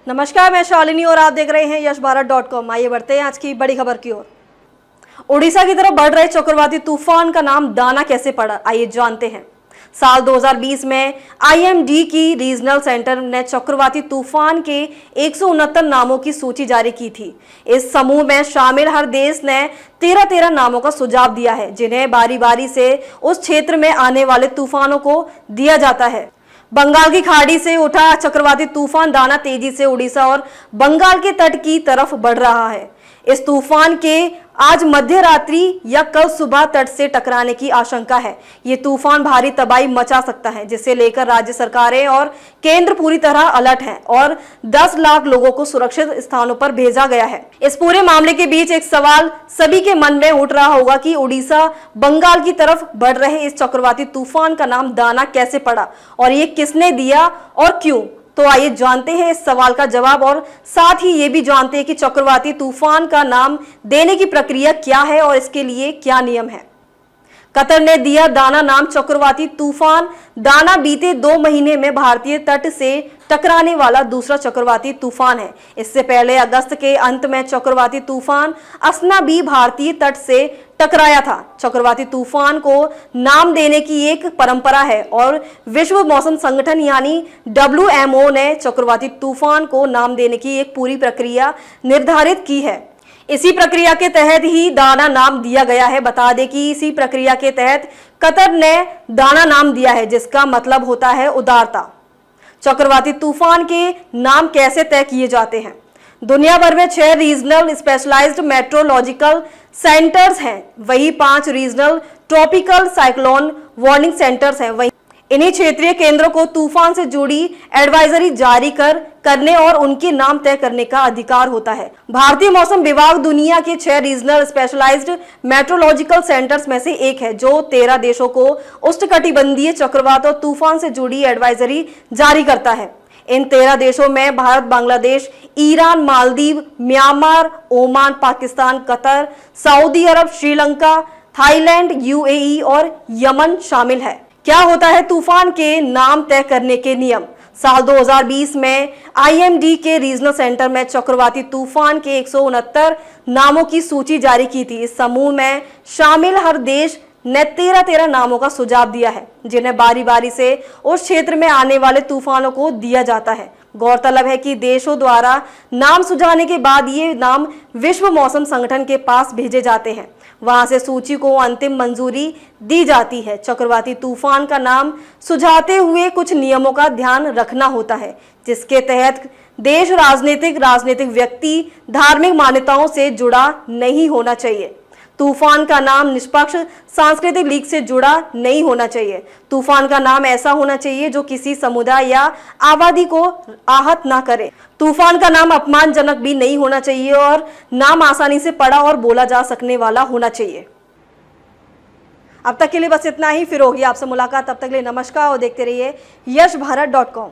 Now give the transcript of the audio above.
नमस्कार, मैं शालिनी और आप देख रहे हैं यशभारत.com। आइए बढ़ते हैं आज की बड़ी खबर की ओर। उड़ीसा की तरफ बढ़ रहे चक्रवाती तूफान का नाम दाना कैसे पड़ा, आइए जानते हैं। साल 2020 में IMD की रीजनल सेंटर ने चक्रवाती तूफान के 169 नामों की सूची जारी की थी। इस समूह में शामिल हर देश ने 13 नामों का सुझाव दिया है, जिन्हें बारी बारी से उस क्षेत्र में आने वाले तूफानों को दिया जाता है। बंगाल की खाड़ी से उठा चक्रवाती तूफान दाना तेजी से उड़ीसा और बंगाल के तट की तरफ बढ़ रहा है। इस तूफान के आज मध्य रात्रि या कल सुबह तट से टकराने की आशंका है। ये तूफान भारी तबाही मचा सकता है, जिसे लेकर राज्य सरकारें और केंद्र पूरी तरह अलर्ट हैं और 10 लाख लोगों को सुरक्षित स्थानों पर भेजा गया है। इस पूरे मामले के बीच एक सवाल सभी के मन में उठ रहा होगा कि उड़ीसा बंगाल की तरफ बढ़ रहे इस चक्रवाती तूफान का नाम दाना कैसे पड़ा और ये किसने दिया और क्यों। तो आइए जानते हैं इस सवाल का जवाब और साथ ही ये भी जानते हैं कि चक्रवाती तूफान का नाम देने की प्रक्रिया क्या है और इसके लिए क्या नियम है। कतर ने दिया दाना नाम। चक्रवाती तूफान दाना बीते 2 महीने में भारतीय तट से टकराने वाला दूसरा चक्रवाती तूफान है। इससे पहले अगस्त के अंत में चक्रवाती तूफान असना भी भारतीय तट से टकराया था। चक्रवाती तूफान को नाम देने की एक परंपरा है और विश्व मौसम संगठन यानी WMO ने चक्रवाती तूफान को नाम देने की एक पूरी प्रक्रिया निर्धारित की है। इसी प्रक्रिया के तहत ही दाना नाम दिया गया है। बता दें कि इसी प्रक्रिया के तहत कतर ने दाना नाम दिया है, जिसका मतलब होता है उदारता। चक्रवाती तूफान के नाम कैसे तय किए जाते हैं? दुनिया भर में 6 रीजनल स्पेशलाइज्ड मेट्रोलॉजिकल सेंटर्स हैं, वही 5 regional tropical cyclone warning centres हैं। वही इन्हीं क्षेत्रीय केंद्रों को तूफान से जुड़ी एडवाइजरी जारी करने और उनके नाम तय करने का अधिकार होता है। भारतीय मौसम विभाग दुनिया के 6 रीजनल स्पेशलाइज्ड मेट्रोलॉजिकल सेंटर्स में से एक है, जो 13 देशों को उष्णकटिबंधीय चक्रवात और तूफान से जुड़ी एडवाइजरी जारी करता है। इन 13 देशों में Bharat, Bangladesh, Iran, Maldives, Myanmar, Oman, Pakistan, Qatar, Saudi Arab, Sri Lanka, Thailand, UAE और यमन शामिल है। क्या होता है तूफान के नाम तय करने के नियम? साल 2020 में IMD के रीजनल सेंटर में चक्रवाती तूफान के 169 नामों की सूची जारी की थी। इस समूह में शामिल हर देश ने 13 नामों का सुझाव दिया है, जिन्हें बारी बारी से उस क्षेत्र में आने वाले तूफानों को दिया जाता है। गौरतलब है कि देशों द्वारा नाम सुझाने के बाद ये नाम विश्व मौसम संगठन के पास भेजे जाते हैं। वहां से सूची को अंतिम मंजूरी दी जाती है। चक्रवाती तूफान का नाम सुझाते हुए कुछ नियमों का ध्यान रखना होता है, जिसके तहत देश राजनीतिक व्यक्ति धार्मिक मान्यताओं से जुड़ा नहीं होना चाहिए। तूफान का नाम निष्पक्ष सांस्कृतिक लीग से जुड़ा नहीं होना चाहिए। तूफान का नाम ऐसा होना चाहिए जो किसी समुदाय या आबादी को आहत ना करे। तूफान का नाम अपमानजनक भी नहीं होना चाहिए और नाम आसानी से पढ़ा और बोला जा सकने वाला होना चाहिए। अब तक के लिए बस इतना ही। फिर होगी आपसे मुलाकात। तब तक के लिए नमस्कार और देखते रहिए यशभारत.com।